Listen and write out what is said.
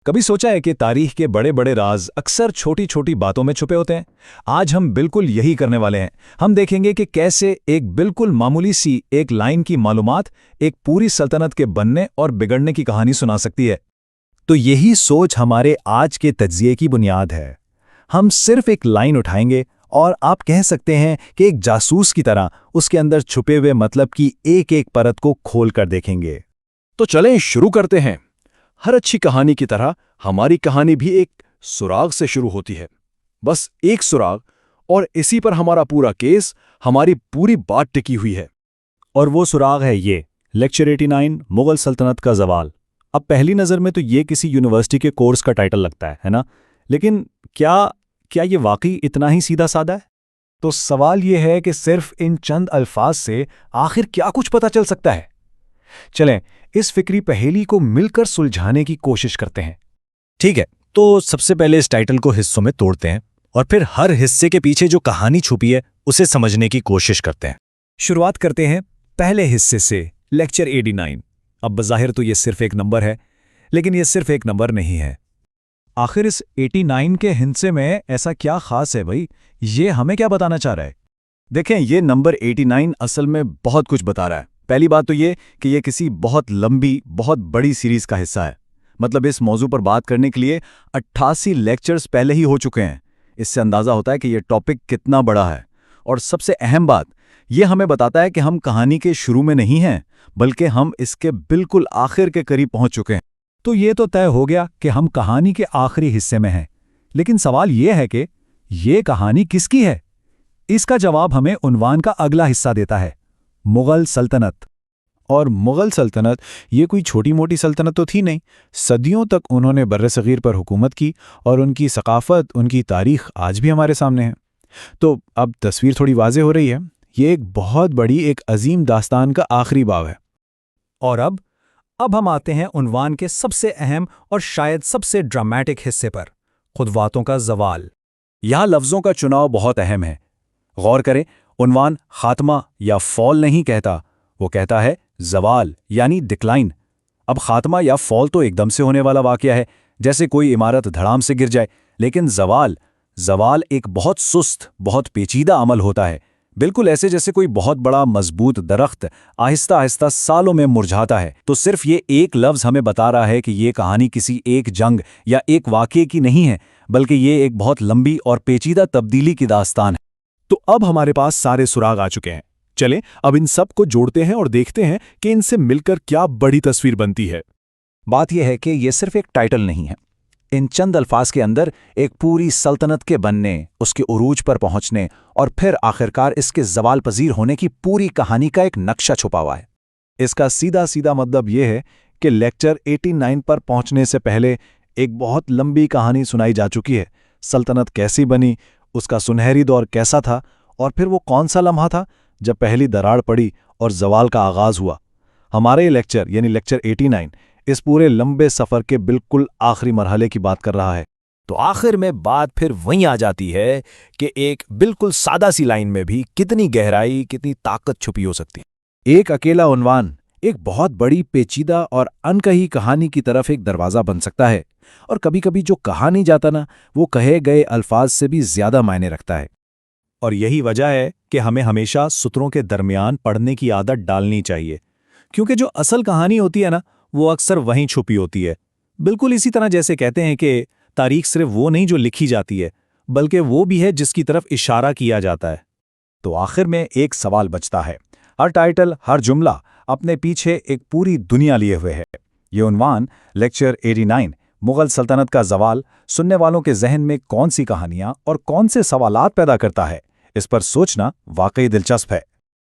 कभी सोचा है कि तारीख के बड़े बड़े राज अक्सर छोटी छोटी बातों में छुपे होते हैं। आज हम बिल्कुल यही करने वाले हैं। हम देखेंगे कि कैसे एक बिल्कुल मामूली सी एक लाइन की मालूमात एक पूरी सल्तनत के बनने और बिगड़ने की कहानी सुना सकती है। तो यही सोच हमारे आज के तज्जिये की बुनियाद है। हम सिर्फ एक लाइन उठाएंगे और आप कह सकते हैं कि एक जासूस की तरह उसके अंदर छुपे हुए मतलब की एक एक परत को खोल कर देखेंगे। तो चलें शुरू करते हैं। हर अच्छी कहानी की तरह हमारी कहानी भी एक सुराग से शुरू होती है। बस एक सुराग, और इसी पर हमारा पूरा केस, हमारी पूरी बात टिकी हुई है। और वो सुराग है ये, लेक्चर 89, मुगल सल्तनत का ज़वाल। अब पहली नज़र में तो ये किसी यूनिवर्सिटी के कोर्स का टाइटल लगता है ना? लेकिन क्या ये वाकई इतना ही सीधा साधा है? तो सवाल ये है कि सिर्फ इन चंद अल्फाज से आखिर क्या कुछ पता चल सकता है। चलें इस फिक्री पहेली को मिलकर सुलझाने की कोशिश करते हैं। ठीक है, तो सबसे पहले इस टाइटल को हिस्सों में तोड़ते हैं और फिर हर हिस्से के पीछे जो कहानी छुपी है उसे समझने की कोशिश करते हैं। शुरुआत करते हैं पहले हिस्से से, लेक्चर 89। अब बज़ाहिर तो ये सिर्फ एक नंबर है, लेकिन ये सिर्फ एक नंबर नहीं है। आखिर इस 89 के हिस्से में ऐसा क्या खास है भाई? ये हमें क्या बताना चाह रहा है? देखें, ये नंबर 89 असल में बहुत कुछ बता रहा है। पहली बात तो ये कि ये किसी बहुत लंबी, बहुत बड़ी सीरीज का हिस्सा है। मतलब इस मौजू पर बात करने के लिए 88 लेक्चर्स पहले ही हो चुके हैं। इससे अंदाज़ा होता है कि ये टॉपिक कितना बड़ा है। और सबसे अहम बात, ये हमें बताता है कि हम कहानी के शुरू में नहीं हैं, बल्कि हम इसके बिल्कुल आखिर के करीब पहुंच चुके हैं। तो ये तो तय हो गया कि हम कहानी के आखिरी हिस्से में हैं। लेकिन सवाल ये है कि ये कहानी किसकी है? इसका जवाब हमें उन्वान का अगला हिस्सा देता है, मुगल सल्तनत। और मुगल सल्तनत ये कोई छोटी मोटी सल्तनत तो थी नहीं। सदियों तक उन्होंने बर्र-ए-सग़ीर पर हुकूमत की और उनकी सकाफ़त, उनकी तारीख़ आज भी हमारे सामने है। तो अब तस्वीर थोड़ी वाज़े हो रही है। ये एक बहुत बड़ी, एक अजीम दास्तान का आखिरी बाब है। और अब हम आते हैं उन्वान के सबसे अहम और शायद सबसे ड्रामेटिक हिस्से पर, खुदवातों का ज़वाल। यहाँ लफ्ज़ों का चुनाव बहुत अहम है। गौर करें, उन्वान खात्मा या फॉल नहीं कहता, वो कहता है ज़वाल यानी डिक्लाइन। अब खात्मा या फॉल तो एकदम से होने वाला वाक़या है, जैसे कोई इमारत धड़ाम से गिर जाए। लेकिन ज़वाल एक बहुत सुस्त, बहुत पेचीदा अमल होता है। बिल्कुल ऐसे जैसे कोई बहुत बड़ा मजबूत दरख्त आहिस्ता आहिस्ता सालों में मुरझाता है। तो सिर्फ ये एक लफ्ज़ हमें बता रहा है कि ये कहानी किसी एक जंग या एक वाक़ये की नहीं है, बल्कि ये एक बहुत लंबी और पेचीदा तब्दीली की दास्तान है। तो अब हमारे पास सारे सुराग आ चुके हैं। चलें अब इन सब को जोड़ते हैं और देखते हैं कि इनसे मिलकर क्या बड़ी तस्वीर बनती है। बात यह है कि ये सिर्फ एक टाइटल नहीं है। इन चंद अल्फाज के अंदर एक पूरी सल्तनत के बनने, उसके उरूज पर पहुंचने और फिर आखिरकार इसके ज़वाल पजीर होने की पूरी कहानी का एक नक्शा छुपा हुआ है। इसका सीधा सीधा मतलब ये है कि लेक्चर 89 पर पहुंचने से पहले एक बहुत लंबी कहानी सुनाई जा चुकी है। सल्तनत कैसी बनी, उसका सुनहरी दौर कैसा था, और फिर वो कौन सा लम्हा था जब पहली दरार पड़ी और ज़वाल का आगाज़ हुआ। हमारे लेक्चर यानी लेक्चर 89 इस पूरे लंबे सफ़र के बिल्कुल आखिरी मरहले की बात कर रहा है। तो आखिर में बात फिर वहीं आ जाती है कि एक बिल्कुल सादा सी लाइन में भी कितनी गहराई, कितनी ताकत छुपी हो सकती है। एक अकेला उन्वान एक बहुत बड़ी, पेचीदा और अनकही कहानी की तरफ एक दरवाज़ा बन सकता है। और कभी कभी जो कहा नहीं जाता ना, वो कहे गए अल्फाज से भी ज़्यादा मायने रखता है। और यही वजह है कि हमें हमेशा सुत्रों के दरमियान पढ़ने की आदत डालनी चाहिए, क्योंकि जो असल कहानी होती है ना, वो अक्सर वहीं छुपी होती है। बिल्कुल इसी तरह जैसे कहते हैं कि तारीख सिर्फ वो नहीं जो लिखी जाती है, बल्कि वो भी है जिसकी तरफ इशारा किया जाता है। तो आखिर में एक सवाल बचता है। हर टाइटल, हर जुमला अपने पीछे एक पूरी दुनिया लिए हुए है। ये उन्वान लेक्चर 89, मुगल सल्तनत का ज़वाल, सुनने वालों के जहन में कौन सी कहानियां और कौन से सवालात पैदा करता है, इस पर सोचना वाकई दिलचस्प है।